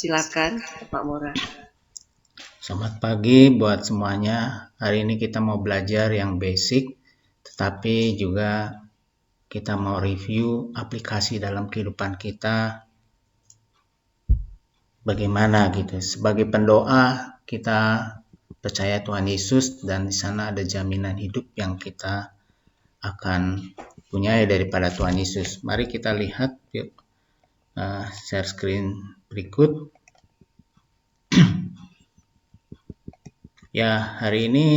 Silakan, Pak Mora. Selamat pagi buat semuanya. Hari ini kita mau belajar yang basic, tetapi juga kita mau review aplikasi dalam kehidupan kita. Bagaimana gitu. Sebagai pendoa, kita percaya Tuhan Yesus dan di sana ada jaminan hidup yang kita akan punya daripada Tuhan Yesus. Mari kita lihat yuk. Share screen berikut. Ya, hari ini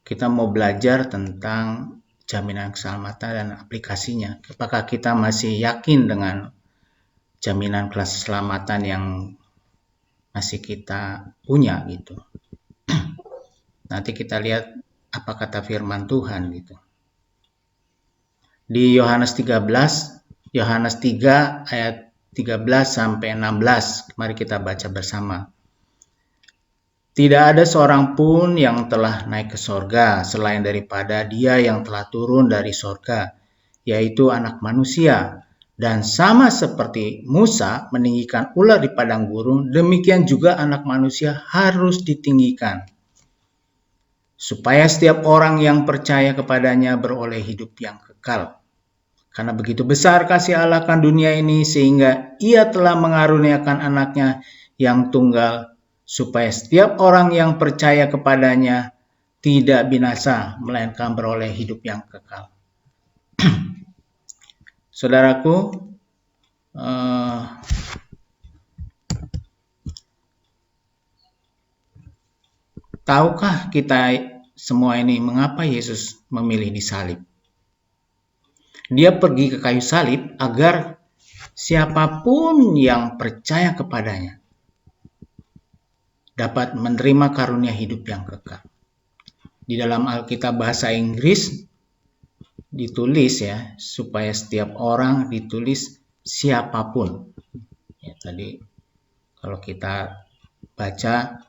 kita mau belajar tentang jaminan keselamatan dan aplikasinya. Apakah kita masih yakin dengan jaminan keselamatan yang masih kita punya gitu. Nanti kita lihat apa kata firman Tuhan gitu. Di Yohanes 3 ayat 13 sampai 16. Mari kita baca bersama. Tidak ada seorang pun yang telah naik ke sorga selain daripada Dia yang telah turun dari sorga, yaitu Anak Manusia. Dan sama seperti Musa meninggikan ular di padang gurun, demikian juga Anak Manusia harus ditinggikan, supaya setiap orang yang percaya kepadanya beroleh hidup yang kekal. Karena begitu besar kasih Allah akan dunia ini, sehingga Ia telah mengaruniakan anaknya yang tunggal, supaya setiap orang yang percaya kepadanya tidak binasa, melainkan beroleh hidup yang kekal. Saudaraku, tahukah kita semua ini mengapa Yesus memilih disalib? Dia pergi ke kayu salib agar siapapun yang percaya kepadanya dapat menerima karunia hidup yang kekal. Di dalam Alkitab bahasa Inggris ditulis ya, supaya setiap orang, ditulis siapapun. Ya, tadi kalau kita baca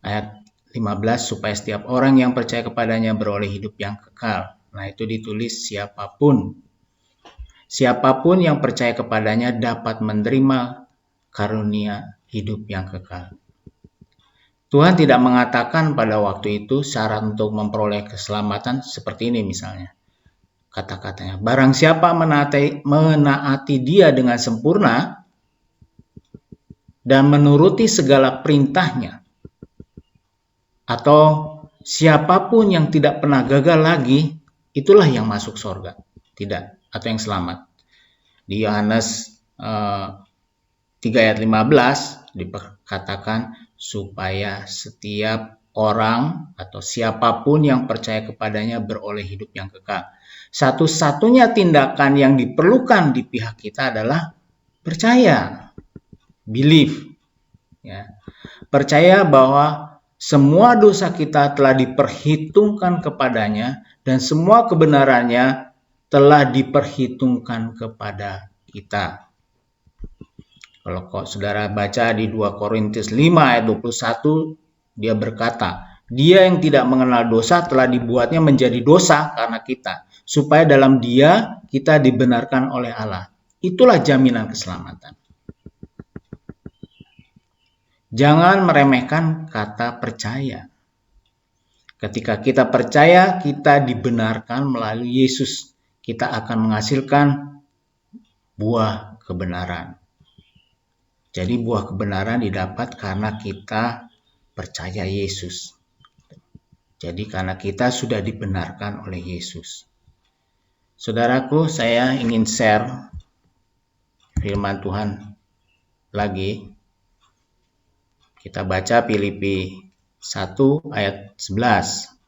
ayat 15, supaya setiap orang yang percaya kepadanya beroleh hidup yang kekal. Nah, itu ditulis siapapun. Siapapun yang percaya kepadanya dapat menerima karunia hidup yang kekal. Tuhan tidak mengatakan pada waktu itu syarat untuk memperoleh keselamatan seperti ini misalnya. Kata-katanya, barang siapa menaati Dia dengan sempurna dan menuruti segala perintahnya, atau siapapun yang tidak pernah gagal lagi, itulah yang masuk surga. Tidak, atau yang selamat. Di Yohanes 3 ayat 15 dikatakan supaya setiap orang atau siapapun yang percaya kepadanya beroleh hidup yang kekal. Satu-satunya tindakan yang diperlukan di pihak kita adalah percaya, believe, ya. Percaya bahwa semua dosa kita telah diperhitungkan kepadanya dan semua kebenarannya telah diperhitungkan kepada kita. Kalau saudara baca di 2 Korintus 5 ayat 21, dia berkata, Dia yang tidak mengenal dosa telah dibuatnya menjadi dosa karena kita, supaya dalam Dia kita dibenarkan oleh Allah. Itulah jaminan keselamatan. Jangan meremehkan kata percaya. Ketika kita percaya, kita dibenarkan melalui Yesus. Kita akan menghasilkan buah kebenaran. Jadi buah kebenaran didapat karena kita percaya Yesus. Jadi karena kita sudah dibenarkan oleh Yesus. Saudaraku, saya ingin share firman Tuhan lagi. Kita baca Filipi 1 ayat 11.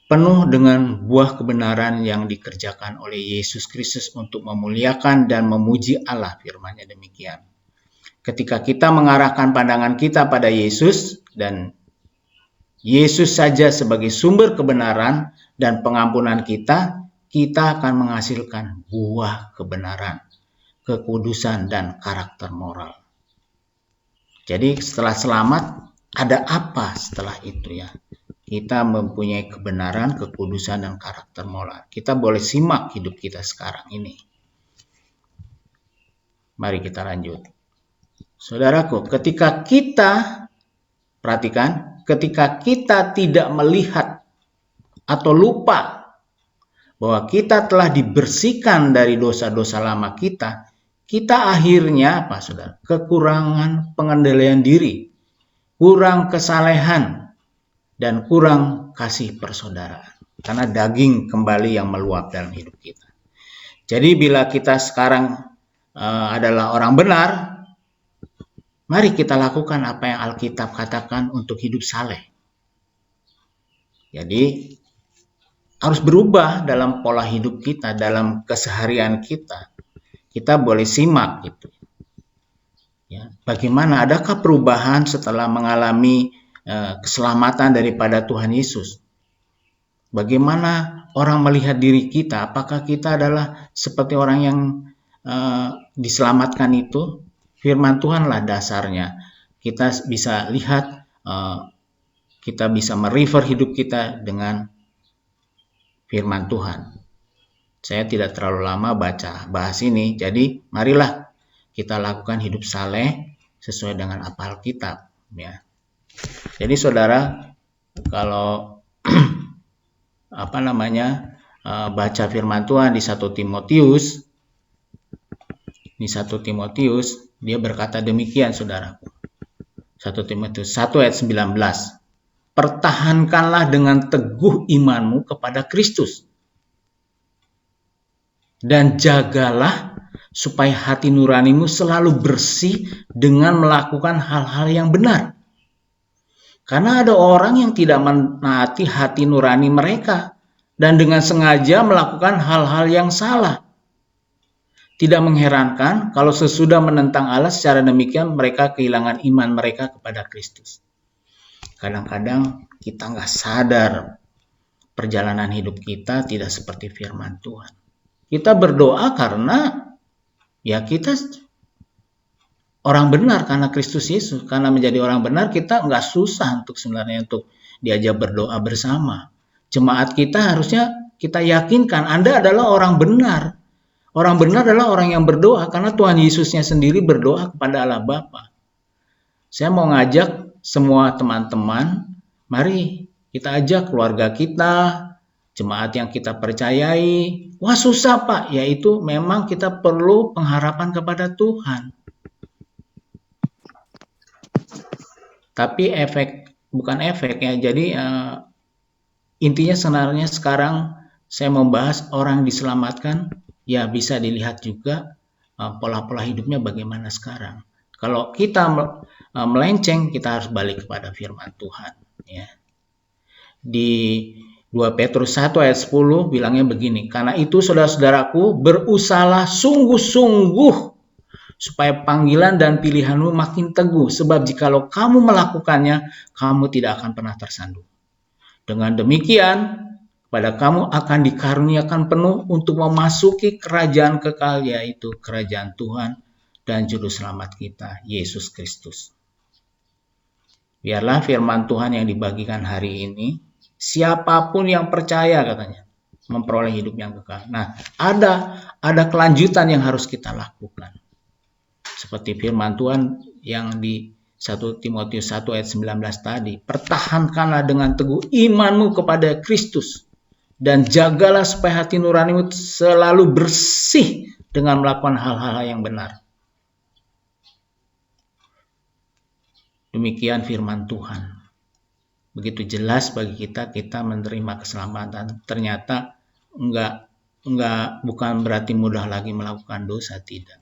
Penuh dengan buah kebenaran yang dikerjakan oleh Yesus Kristus untuk memuliakan dan memuji Allah, firman-Nya demikian. Ketika kita mengarahkan pandangan kita pada Yesus dan Yesus saja sebagai sumber kebenaran dan pengampunan kita, kita akan menghasilkan buah kebenaran, kekudusan, dan karakter moral. Jadi setelah selamat, ada apa setelah itu ya? Kita mempunyai kebenaran, kekudusan, dan karakter moral. Kita boleh simak hidup kita sekarang ini. Mari kita lanjut. Saudaraku, ketika kita, perhatikan, ketika kita tidak melihat atau lupa bahwa kita telah dibersihkan dari dosa-dosa lama kita, kita akhirnya apa, saudara? Kekurangan pengendalian diri, kurang kesalehan, dan kurang kasih persaudaraan. Karena daging kembali yang meluap dalam hidup kita. Jadi bila kita sekarang adalah orang benar, mari kita lakukan apa yang Alkitab katakan untuk hidup saleh. Jadi harus berubah dalam pola hidup kita, dalam keseharian kita. Kita boleh simak gitu. Ya, bagaimana, adakah perubahan setelah mengalami keselamatan daripada Tuhan Yesus? Bagaimana orang melihat diri kita? Apakah kita adalah seperti orang yang diselamatkan itu? Firman Tuhanlah dasarnya. Kita bisa lihat, kita bisa merefer hidup kita dengan firman Tuhan. Saya tidak terlalu lama bahas ini, jadi marilah kita lakukan hidup saleh sesuai dengan apa Alkitab. Ya. Jadi saudara, kalau baca firman Tuhan di 1 Timotius, dia berkata demikian, saudaraku. 1 Timotius 1 ayat 19. Pertahankanlah dengan teguh imanmu kepada Kristus. Dan jagalah supaya hati nuranimu selalu bersih dengan melakukan hal-hal yang benar. Karena ada orang yang tidak menaati hati nurani mereka dan dengan sengaja melakukan hal-hal yang salah. Tidak mengherankan kalau sesudah menentang Allah secara demikian mereka kehilangan iman mereka kepada Kristus. Kadang-kadang kita nggak sadar perjalanan hidup kita tidak seperti firman Tuhan. Kita berdoa karena ya kita orang benar karena Kristus Yesus. Karena menjadi orang benar kita nggak susah untuk diajak berdoa bersama. Jemaat kita harusnya kita yakinkan Anda adalah orang benar. Orang benar adalah orang yang berdoa karena Tuhan Yesusnya sendiri berdoa kepada Allah Bapa. Saya mau ngajak semua teman-teman, mari kita ajak keluarga kita, jemaat yang kita percayai. Wah susah Pak, yaitu memang kita perlu pengharapan kepada Tuhan. Tapi jadi intinya sebenarnya sekarang saya membahas orang diselamatkan, ya bisa dilihat juga pola-pola hidupnya bagaimana sekarang. Kalau kita melenceng, kita harus balik kepada firman Tuhan. Ya. Di 2 Petrus 1 ayat 10 bilangnya begini, karena itu saudara-saudaraku berusahalah sungguh-sungguh supaya panggilan dan pilihanmu makin teguh, sebab jikalau kamu melakukannya, kamu tidak akan pernah tersandung. Dengan demikian, pada kamu akan dikaruniakan penuh untuk memasuki kerajaan kekal, yaitu kerajaan Tuhan dan Juru Selamat kita, Yesus Kristus. Biarlah firman Tuhan yang dibagikan hari ini, siapapun yang percaya katanya, memperoleh hidup yang kekal. Nah, ada kelanjutan yang harus kita lakukan. Seperti firman Tuhan yang di 1 Timotius 1 ayat 19 tadi, pertahankanlah dengan teguh imanmu kepada Kristus dan jagalah supaya hati nuranimu selalu bersih dengan melakukan hal-hal yang benar. Demikian firman Tuhan. Begitu jelas bagi kita menerima keselamatan. Ternyata bukan berarti mudah lagi melakukan dosa, tidak.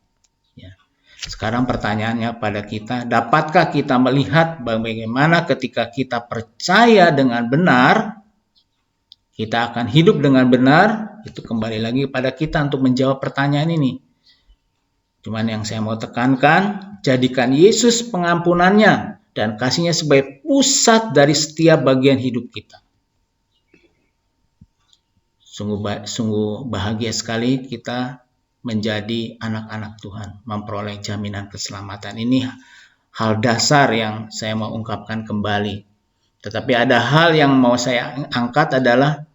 Ya. Sekarang pertanyaannya pada kita, dapatkah kita melihat bagaimana ketika kita percaya dengan benar, kita akan hidup dengan benar? Itu kembali lagi pada kita untuk menjawab pertanyaan ini. Cuman yang saya mau tekankan, jadikan Yesus pengampunannya dan kasihnya sebagai pusat dari setiap bagian hidup kita. Sungguh bahagia sekali kita menjadi anak-anak Tuhan, memperoleh jaminan keselamatan. Ini hal dasar yang saya mau ungkapkan kembali. Tetapi ada hal yang mau saya angkat adalah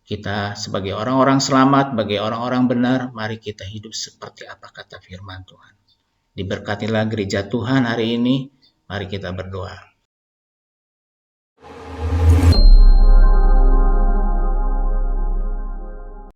Kita sebagai orang-orang selamat, sebagai orang-orang benar, mari kita hidup seperti apa kata firman Tuhan. Diberkatilah gereja Tuhan hari ini, mari kita berdoa.